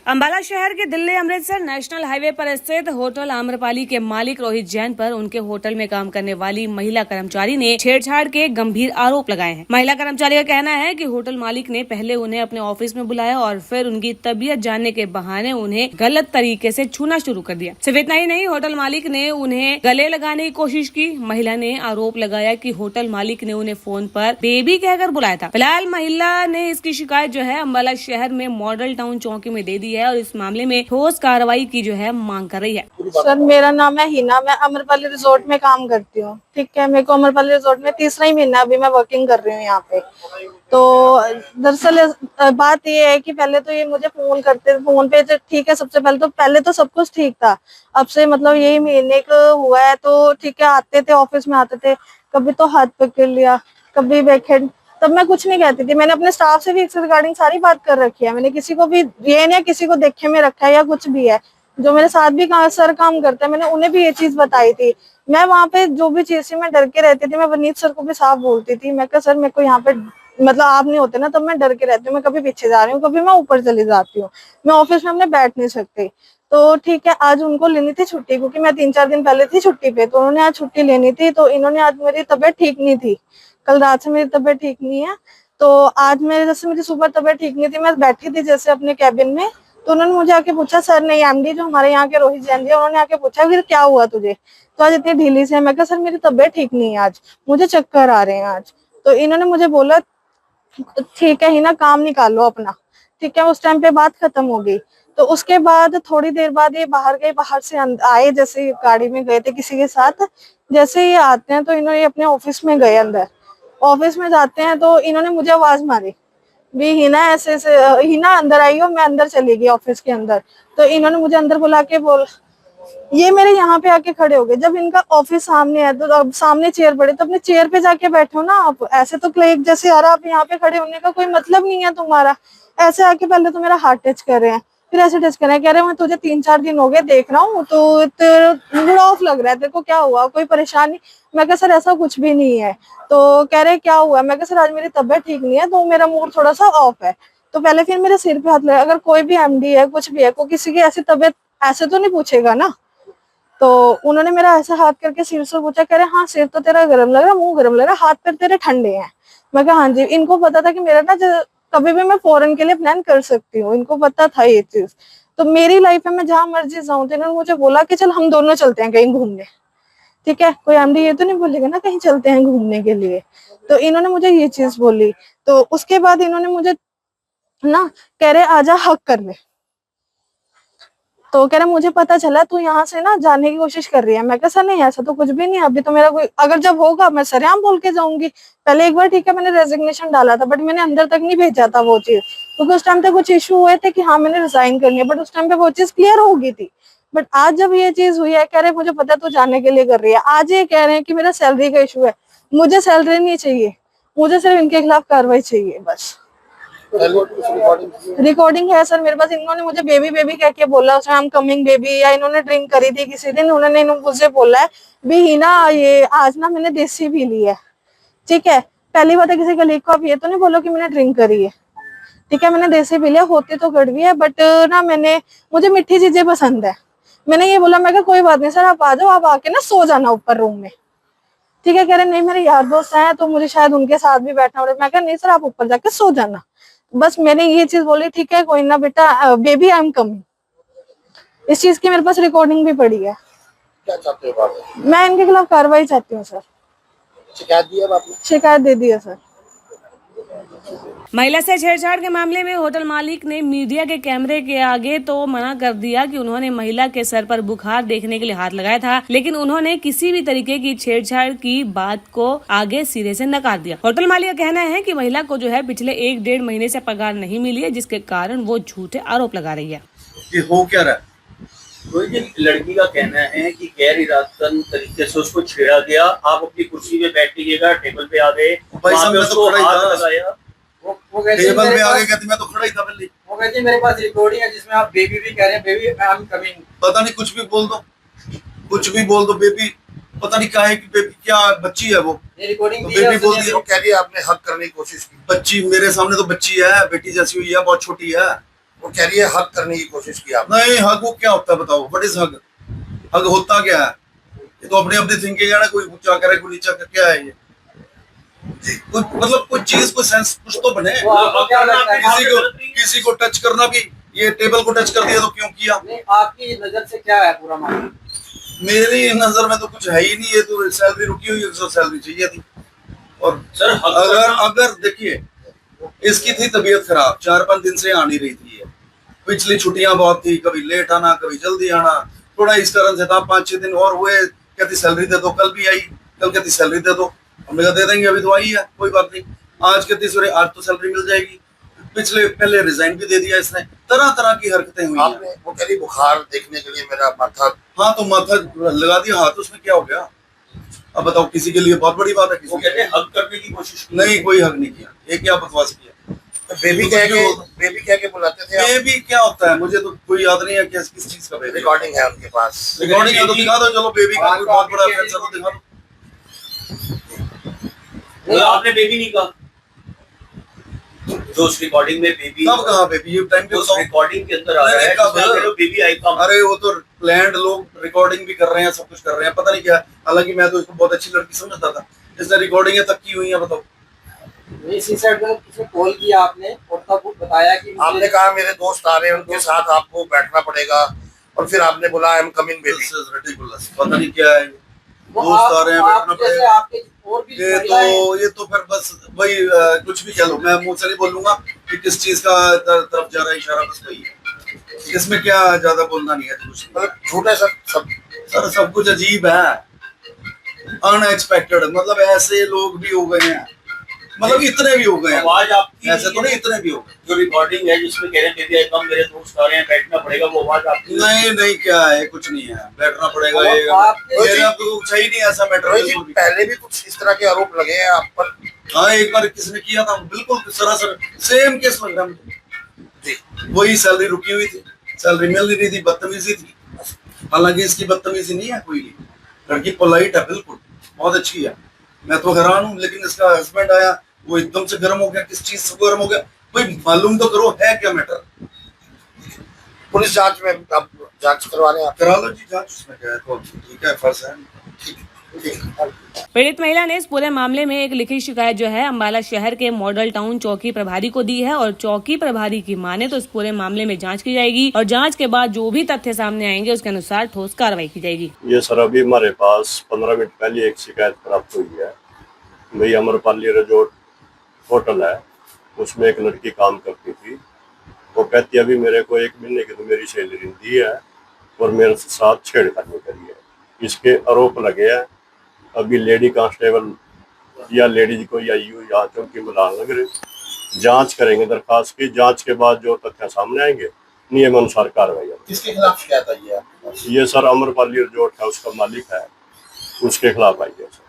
अंबाला शहर के Delhi Amritsar national highway पर स्थित होटल आम्रपाली के मालिक रोहित जैन पर उनके होटल में काम करने वाली महिला कर्मचारी ने छेड़छाड़ के गंभीर आरोप लगाए हैं। महिला कर्मचारी का कहना है कि होटल मालिक ने पहले उन्हें अपने ऑफिस में बुलाया और फिर उनकी तबीयत जानने के बहाने उन्हें गलत तरीके से छूना शुरू कर दिया। सिर्फ इतना ही नहीं, होटल मालिक ने उन्हें गले लगाने की कोशिश की। महिला ने आरोप लगाया कि होटल मालिक ने उन्हें फोन पर बेबी कहकर बुलाया था। फिलहाल महिला ने इसकी शिकायत जो है अंबाला शहर में मॉडल टाउन चौकी में दे दी है और इस मामले में ठोस कार्रवाई की जो है मांग कर रही है। सर, मेरा नाम है हिना, मैं अमरपाली रिजोर्ट में काम करती हूँ। ठीक है, मेरे को अमरपाली रिजोर्ट में तीसरा ही महीना अभी मैं वर्किंग कर रही हूँ यहाँ पे। तो दरअसल बात ये है कि पहले तो ये मुझे फोन करते, फोन पे ठीक है, सबसे पहले तो सब कुछ ठीक था। अब से मतलब यही महीने को हुआ है तो ठीक है, आते थे ऑफिस में, आते थे, कभी तो हाथ पकड़ लिया, कभी बैकहैंड। तब मैं कुछ नहीं कहती थी, मैंने अपने स्टाफ से भी इससे रिगार्डिंग सारी बात कर रखी है। मैंने किसी को भी ये नहीं किसी को देखे में रखा है या कुछ भी है। जो मेरे साथ भी सर काम करते हैं, मैंने उन्हें भी ये चीज बताई थी। मैं वहाँ पे जो भी चीज थी मैं डर के रहती थी। मैं वनीत सर को भी साफ बोलती थी, मैं कहा सर मेरे को यहाँ पे मतलब आप नहीं होते ना, तब मैं डर के रहती हूँ। मैं कभी पीछे जा रही हूँ, कभी मैं ऊपर चली जाती हूँ, मैं ऑफिस में अपने बैठ नहीं सकती। तो ठीक है, आज उनको लेनी थी छुट्टी, क्योंकि मैं 3-4 दिन पहले थी छुट्टी पे, तो उन्होंने आज छुट्टी लेनी थी। तो इन्होंने आज, मेरी तबीयत ठीक नहीं थी, कल रात से मेरी तबीयत ठीक नहीं है। तो आज मेरी सुबह तबीयत ठीक नहीं थी, मैं बैठी थी जैसे अपने कैबिन में, तो उन्होंने मुझे आके पूछा, सर नहीं एमडी जो हमारे यहाँ के रोहित जैन जी, उन्होंने आके पूछा फिर क्या हुआ तुझे, तो आज इतनी ढीली से। मैं कहा सर मेरी तबीयत ठीक नहीं है, आज मुझे चक्कर आ रहे हैं आज। तो इन्होंने मुझे बोला ठीक है हिना, काम निकालो अपना। ठीक है, उस टाइम पे बात खत्म हो गई। तो उसके बाद थोड़ी देर बाद ये बाहर गए, बाहर से आए, जैसे गाड़ी में गए थे किसी के साथ। जैसे ये आते हैं तो इन्होंने अपने ऑफिस में गए, अंदर ऑफिस में जाते हैं तो इन्होंने मुझे आवाज मारी, भी हिना ऐसे ऐसे, हिना अंदर आई हो। मैं अंदर चली गई ऑफिस के अंदर। तो इन्होंने मुझे अंदर बुला के ये मेरे यहाँ पे आके खड़े हो गए। जब इनका ऑफिस सामने है तो अब सामने चेयर पड़े, तो अपने चेयर पे जाके बैठो ना आप। ऐसे तो क्लिक जैसे यार आप यहाँ पे खड़े होने का कोई मतलब नहीं है तुम्हारा। ऐसे आके पहले तो मेरा हाथ टच कर रहे हैं, फिर ऐसे टच कर रहे हैं, कह रहे हैं मैं तुझे 3-4 दिन हो गए देख रहा हूँ, तो मूड ऑफ लग रहा है, तेरे को क्या हुआ, कोई परेशानी? मैं कहा सर ऐसा कुछ भी नहीं है। तो कह रहे क्या हुआ? मैं कहा सर आज मेरी तबीयत ठीक नहीं है, तो मेरा मूड थोड़ा सा ऑफ है। तो पहले फिर मेरे सिर पे हाथ लगा। अगर कोई भी एमडी है, कुछ भी है, को किसी की ऐसी तबीयत ऐसे तो नहीं पूछेगा ना। तो उन्होंने मेरा ऐसा हाथ करके सिर से पूछा, कह रहे हाँ सिर तो तेरा गर्म लग रहा, मुंह गर्म लग रहा, हाथ पैर तेरे ठंडे हैं। मैं कहा हाँ जी। इनको पता था कि मेरा ना कभी भी मैं फॉरेन के लिए प्लान कर सकती हूँ, इनको पता था ये चीज। तो मेरी लाइफ में मैं जहां मर्जी जाऊँ, तो इन्होंने मुझे बोला कि चल हम दोनों चलते हैं कहीं घूमने। ठीक है, कोई एमडी ये तो नहीं बोलेगा ना कहीं चलते हैं घूमने के लिए। तो इन्होंने मुझे ये चीज बोली। तो उसके बाद इन्होंने मुझे ना कह रहे आजा हक कर ले। तो कह रहा मुझे पता चला तू यहाँ से ना जाने की कोशिश कर रही है। मैं कहा सर नहीं, ऐसा तो कुछ भी नहीं है, अभी तो मेरा कोई, अगर जब होगा मैं सरेआम बोल के जाऊंगी। पहले एक बार ठीक है मैंने रेजिग्नेशन डाला था, बट मैंने अंदर तक नहीं भेजा था वो चीज, क्योंकि उस टाइम तक कुछ इशू हुए थे कि हाँ मैंने रिजाइन करनी है, बट उस टाइम पे वो चीज क्लियर हो गई थी। बट आज जब ये चीज हुई है, कह रहे मुझे पता तू जाने के लिए कर रही है। आज ये कह रहे हैं कि मेरा सैलरी का इशू है। मुझे सैलरी नहीं चाहिए, मुझे सिर्फ इनके खिलाफ कार्रवाई चाहिए बस। रिकॉर्डिंग है सर मेरे पास। इन्होंने मुझे बेबी बेबी कह के बोला, उसमें आई एम कमिंग बेबी, या इन्होंने ड्रिंक करी थी किसी दिन, उन्होंने मुझसे बोला है भी हिना ये आज ना मैंने देसी पी ली है। ठीक है, पहली बात है किसी कलीग को आप ये तो नहीं बोलो कि मैंने ड्रिंक करी है। ठीक है, मैंने देसी पी लिया, होती तो कड़वी है, बट ना मुझे मीठी चीजें पसंद है। मैंने ये बोला, मैं कहा कोई बात नहीं सर, आप आ जाओ, आप आके ना सो जाना ऊपर रूम में। ठीक है, कह रहे नहीं मेरे यार दोस्त हैं तो मुझे शायद उनके साथ भी बैठना पड़े। मैं कहा नहीं सर, आप ऊपर जाके सो जाना। बस मैंने ये चीज बोली, ठीक है कोई ना बेटा, बेबी आई एम कमिंग। इस चीज की मेरे पास रिकॉर्डिंग भी पड़ी है। क्या चाहते हो आप? मैं इनके खिलाफ कार्रवाई चाहती हूँ सर। शिकायत दी है आपने? शिकायत दे दी है सर। महिला से छेड़छाड़ के मामले में होटल मालिक ने मीडिया के कैमरे के आगे तो मना कर दिया कि उन्होंने महिला के सर पर बुखार देखने के लिए हाथ लगाया था, लेकिन उन्होंने किसी भी तरीके की छेड़छाड़ की बात को आगे सिरे से नकार दिया। होटल मालिक का कहना है कि महिला को जो है पिछले 1-1.5 महीने से पगार नहीं मिली है, जिसके कारण वो झूठे आरोप लगा रही है। ये हो क्या रहा है? लड़की का कहना है कि गैर इरादतन तरीके से उसको छेड़ा गया। आप अपनी कुर्सी पे बैठिएगा, टेबल पे आ गए, वहाँ पे उसको हाथ लगाया। वो टेबल पे आगे कहती मैं तो खड़ा ही था पहले। वो कहती मेरे पास रिकॉर्डिंग है जिसमें आप बेबी भी कह रहे हैं, बेबी आई एम कमिंग। पता नहीं कुछ भी बोल दो, कुछ भी बोल दो, बेबी पता नहीं काहे की बेबी, क्या बच्ची है वो, ये रिकॉर्डिंग तो बेबी बोल दी। कह रही है आपने हक करने की कोशिश की। बच्ची मेरे सामने तो बच्ची है, बेटी जैसी हुई है, बहुत छोटी है। वो कह रही है हक करने की कोशिश की आपने। नहीं, हक वो क्या होता है बताओ, व्हाट इज हक? हक होता क्या है? ये तो अपनी अपनी थिंकिंग है ना, कोई ऊंचा करे कोई नीचा करे, क्या है ये? कुछ मतलब कोई चीज को सेंस कुछ तो बने। वो आपको क्या लगता है? किसी को टच करना भी, ये टेबल को टच कर दिया तो क्यों किया? नहीं, आपकी नजर से क्या है पूरा मामला? मेरी नजर में तो कुछ है ही नहीं, ये तो सैलरी रुकी हुई है, उसको सैलरी चाहिए थी। और सर, अगर देखिए, इसकी थी तबीयत खराब, 4-5 दिन से आ नहीं रही थी ये। पिछली छुट्टियां बहुत थी, कभी लेट आना कभी जल्दी आना, थोड़ा इस कारण से था। 5-6 दिन और हुए, कहती सैलरी दे दो, कल भी आई, कल कहती सैलरी दे दो, हमने कहा दे देंगे, अभी तो आई है, कोई बात नहीं। आज कहती सॉरी आज तो सैलरी मिल जाएगी, पहले रिजाइन भी दे दिया इसने। तरह तरह की हरकतें हुई हैं। आपने वो कह रही बुखार देखने के लिए मेरा माथा। हाँ तो माथा लगा दिया हाथ, उसमें क्या हो गया? अब बताओ, किसी के लिए बहुत बड़ी बात है, वो किसी कहते हैं हक करने की कोशिश की। नहीं, कोई हक नहीं किया। ये क्या बकवास किया? तो बेबी कह के बुलाते थे आप। बेबी क्या होता है, मुझे तो कोई याद नहीं है किस चीज का बेबी। रिकॉर्डिंग है उनके पास। रिकॉर्डिंग है तो दिखा दो, चलो बेबी का कोई बहुत बड़ा फैंस है तो दिखा दो। तो आपने बेबी नहीं कहा, जो उस रिकॉर्डिंग में बेबी, कब कहा बेबी? ये टाइम पे उस बताओ। रिकॉर्डिंग के अंदर आ रहा है कब? जिसमें कह बेबी आई कम। अरे वो तो प्लान्ड, लोग रिकॉर्डिंग भी कर रहे हैं, सब कुछ कर रहे हैं, पता नहीं क्या। हालांकि मैं तो इसको बहुत अच्छी लड़की समझता था, इसने रिकॉर्डिंग तक की हुई है, बताओ। इसी साइड में किसी कॉल किया आपने और तब बताया कि आपने कहा मेरे दोस्त आ रहे हैं, उनके साथ आपको बैठना पड़ेगा, और फिर आपने बोला I am coming baby. This is ridiculous, पता नहीं क्या है। वो दोस्त आ रहे हैं, बैठना आप जैसे पड़ेगा। आपके और भी ये तो फिर बस वही कुछ भी कह लो, मैं मुंह से नहीं बोलूंगा कि किस चीज का तरफ जा रहा है इशारा, बस वही है। इसमें क्या ज्यादा बोलना नहीं है, कुछ नहीं। मतलब झूठ है सब। सर सब कुछ अजीब है, अनएक्सपेक्टेड, मतलब ऐसे लोग भी हो गए हैं, मतलब इतने भी हो गए हैं, आवाज आपकी ऐसे तो नहीं, इतने भी हो गए। जो रिकॉर्डिंग है जिसमें कह रहे हैं बेबी आई कम, मेरे दोस्त आ रहे हैं, बैठना पड़ेगा, वो आवाज आपकी नहीं क्या है, कुछ नहीं है, बैठना पड़ेगा। और ये आपके- मेरा तो सही नहीं ऐसा मैटर। रोहित जी, पहले भी कुछ इस तरह के आरोप लगे हैं आप पर। हाँ, एक बार किसने किया था, बिल्कुल सरासर सेम केस लग रहा है मुझे। जी। वही सैलरी रुकी हुई थी, सैलरी मिल नहीं रही थी, बदतमीजी थी। हालांकि इसकी बदतमीजी नहीं है कोई, लड़की पोलाइट है, बिल्कुल बहुत अच्छी है, मैं तो हैरान हूँ। लेकिन इसका हस्बैंड आया, वो एकदम से गर्म हो गया। किस चीज से गर्म हो गया भाई, मालूम तो करो है क्या मैटर। पुलिस जांच में आप जांच करवा रहे हैं आप? करा लो जी जांच, उसमें क्या है, तो ठीक है, फर्ज है। ठीक। पीड़ित महिला ने इस पूरे मामले में एक लिखित शिकायत जो है अम्बाला शहर के मॉडल टाउन चौकी प्रभारी को दी है, और चौकी प्रभारी की माने तो इस पूरे मामले में जांच की जाएगी, और जांच के बाद जो भी तथ्य सामने आएंगे उसके अनुसार ठोस कार्रवाई की जाएगी। ये सर अभी हमारे पास 15 मिनट पहले एक शिकायत प्राप्त हुई है। भाई अमरपाली रिजॉर्ट होटल है, उसमें एक लड़की काम करती थी। वो कहती अभी मेरे को 1 महीने की तो मेरी सैलरी दी है और मेरे साथ छेड़खानी करी है। इसके आरोप लगे हैं। अभी लेडी कांस्टेबल या लेडीज कोई आई हुई यहाँ चौकी बुला लग रही, जांच करेंगे दरखास्त की। जांच के बाद जो तथ्य सामने आएंगे नियम अनुसार कार्रवाई होगी। किसके खिलाफ शिकायत आई है आपके पास? ये सर अमरपाली रिजॉर्ट है, उसका मालिक है, उसके खिलाफ आई है सर।